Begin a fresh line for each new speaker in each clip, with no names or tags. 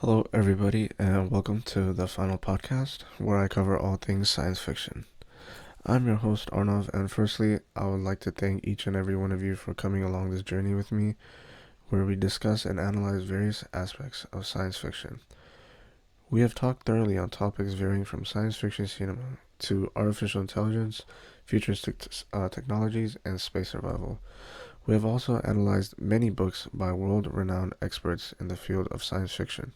Hello, everybody, and welcome to the final podcast where I cover all things science fiction. I'm your host, Arnav, and firstly, I would like to thank each and every one of you for coming along this journey with me where we discuss and analyze various aspects of science fiction. We have talked thoroughly on topics varying from science fiction cinema to artificial intelligence, futuristic technologies, and space survival. We have also analyzed many books by world-renowned experts in the field of science fiction.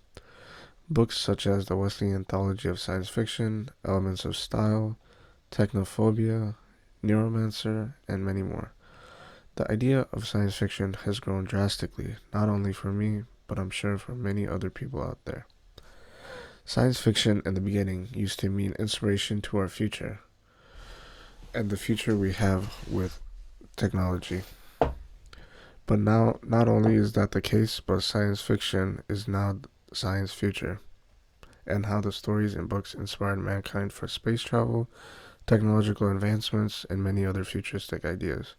Books such as the Wesleyan Anthology of Science Fiction, Elements of Style, Technophobia, Neuromancer, and many more. The idea of science fiction has grown drastically, not only for me, but I'm sure for many other people out there. Science fiction in the beginning used to mean inspiration to our future, and the future we have with technology. But now, not only is that the case, but science fiction is now science future, and how the stories and books inspired mankind for space travel, technological advancements, and many other futuristic ideas.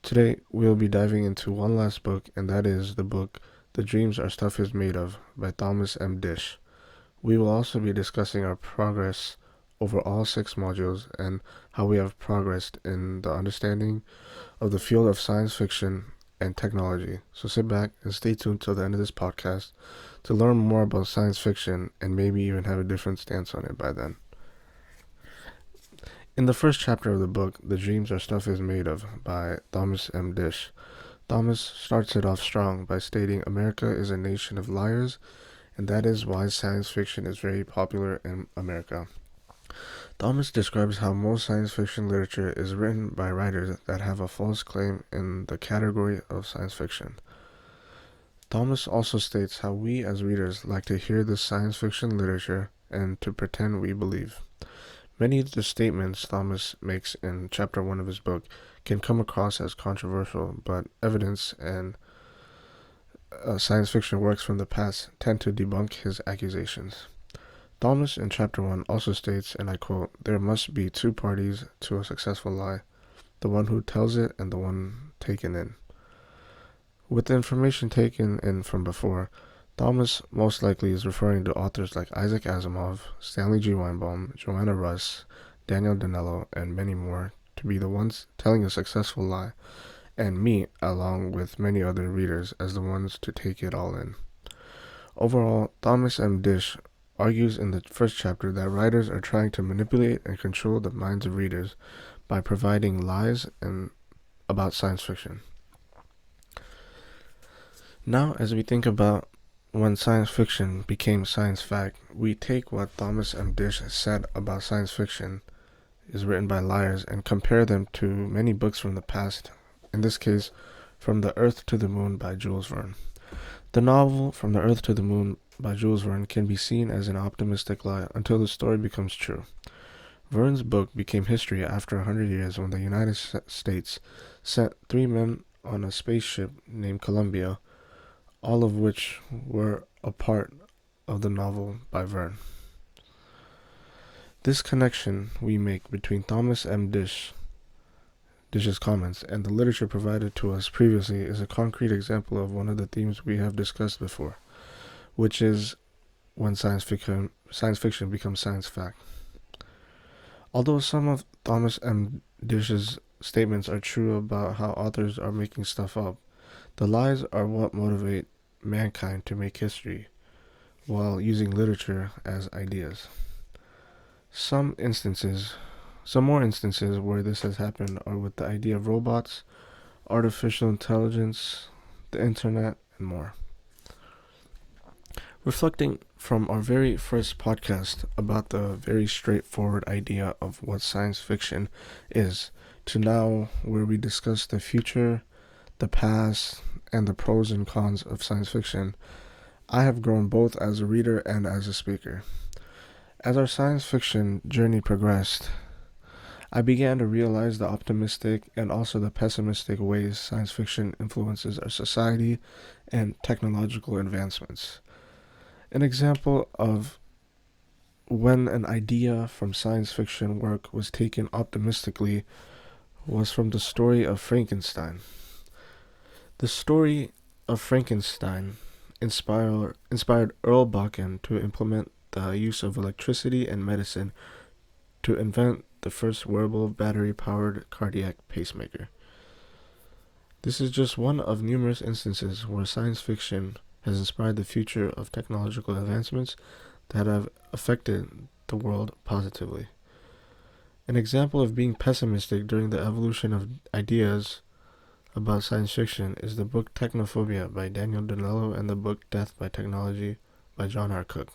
Today, we'll be diving into one last book, and that is the book The Dreams Our Stuff Is Made Of by Thomas M. Dish. We will also be discussing our progress over all 6 modules and how we have progressed in the understanding of the field of science fiction and technology. So sit back and stay tuned till the end of this podcast to learn more about science fiction and maybe even have a different stance on it by then. In the first chapter of the book, The Dreams Our Stuff Is Made Of by Thomas M. Dish, Thomas starts it off strong by stating America is a nation of liars, and that is why science fiction is very popular in America. Thomas describes how most science fiction literature is written by writers that have a false claim in the category of science fiction. Thomas also states how we as readers like to hear this science fiction literature and to pretend we believe. Many of the statements Thomas makes in chapter 1 of his book can come across as controversial, but evidence and science fiction works from the past tend to debunk his accusations. Thomas in chapter 1 also states, and I quote, "There must be 2 parties to a successful lie, the one who tells it and the one taken in." With the information taken in from before, Thomas most likely is referring to authors like Isaac Asimov, Stanley G. Weinbaum, Joanna Russ, Daniel Danello, and many more to be the ones telling a successful lie, and me, along with many other readers, as the ones to take it all in. Overall, Thomas M. Dish argues in the first chapter that writers are trying to manipulate and control the minds of readers by providing lies about science fiction. Now, as we think about when science fiction became science fact, we take what Thomas M. Dish said about science fiction is written by liars and compare them to many books from the past, in this case, From the Earth to the Moon by Jules Verne. The novel From the Earth to the Moon by Jules Verne can be seen as an optimistic lie until the story becomes true. Verne's book became history after 100 years when the United States sent 3 men on a spaceship named Columbia, all of which were a part of the novel by Verne. This connection we make between Thomas M. Dish's comments and the literature provided to us previously is a concrete example of one of the themes we have discussed before, which is when science fiction becomes science fact. Although some of Thomas M. Dish's statements are true about how authors are making stuff up, the lies are what motivate mankind to make history, while using literature as ideas. Some more instances where this has happened are with the idea of robots, artificial intelligence, the internet, and more. Reflecting from our very first podcast about the very straightforward idea of what science fiction is, to now where we discuss the future, the past, and the pros and cons of science fiction, I have grown both as a reader and as a speaker. As our science fiction journey progressed, I began to realize the optimistic and also the pessimistic ways science fiction influences our society and technological advancements. An example of when an idea from science fiction work was taken optimistically was from the story of Frankenstein. The story of Frankenstein inspired Earl Bakken to implement the use of electricity and medicine to invent the first wearable battery-powered cardiac pacemaker. This is just one of numerous instances where science fiction has inspired the future of technological advancements that have affected the world positively. An example of being pessimistic during the evolution of ideas about science fiction is the book Technophobia by Daniel Danello and the book Death by Technology by John R. Cook.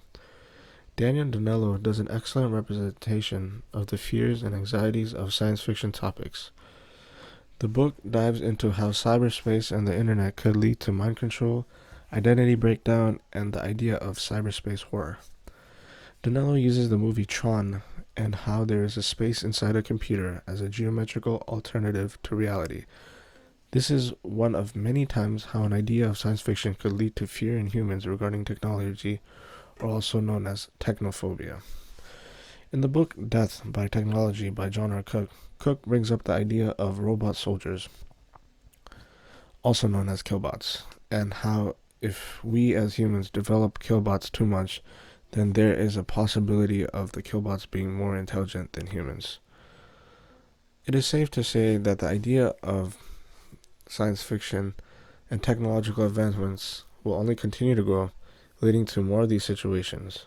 Daniel Danello does an excellent representation of the fears and anxieties of science fiction topics. The book dives into how cyberspace and the internet could lead to mind control, identity breakdown, and the idea of cyberspace horror. Danello uses the movie Tron and how there is a space inside a computer as a geometrical alternative to reality. This is one of many times how an idea of science fiction could lead to fear in humans regarding technology, or also known as technophobia. In the book Death by Technology by John R. Cook, Cook brings up the idea of robot soldiers, also known as killbots, and how if we as humans develop killbots too much, then there is a possibility of the killbots being more intelligent than humans. It is safe to say that the idea of science fiction and technological advancements will only continue to grow, leading to more of these situations.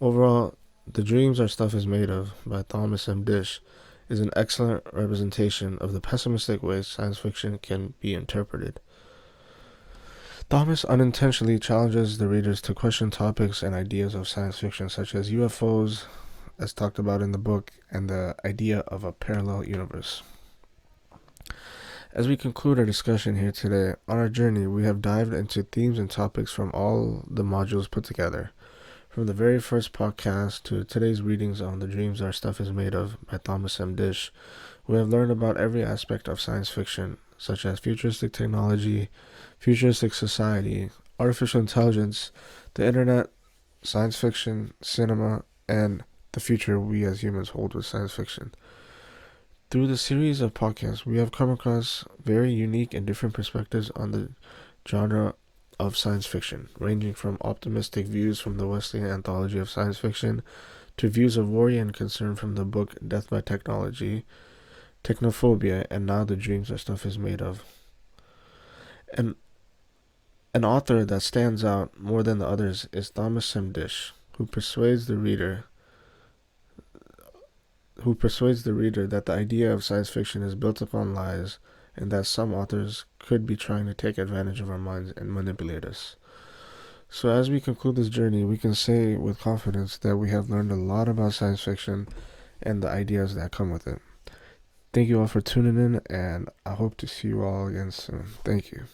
Overall, The Dreams Our Stuff Is Made Of by Thomas M. Dish is an excellent representation of the pessimistic ways science fiction can be interpreted. Thomas unintentionally challenges the readers to question topics and ideas of science fiction such as UFOs, as talked about in the book, and the idea of a parallel universe. As we conclude our discussion here today, on our journey we have dived into themes and topics from all the modules put together. From the very first podcast to today's readings on The Dreams Our Stuff Is Made Of by Thomas M. Dish, we have learned about every aspect of science fiction, such as futuristic technology, futuristic society, artificial intelligence, the internet, science fiction, cinema, and the future we as humans hold with science fiction. Through the series of podcasts, we have come across very unique and different perspectives on the genre of science fiction, ranging from optimistic views from the Wesleyan anthology of science fiction to views of worry and concern from the book Death by Technology, Technophobia, and now The Dreams Our Stuff Is Made Of. And an author that stands out more than the others is Thomas M. Dish, who persuades the reader that the idea of science fiction is built upon lies and that some authors could be trying to take advantage of our minds and manipulate us. So as we conclude this journey, we can say with confidence that we have learned a lot about science fiction and the ideas that come with it. Thank you all for tuning in, and I hope to see you all again soon. Thank you.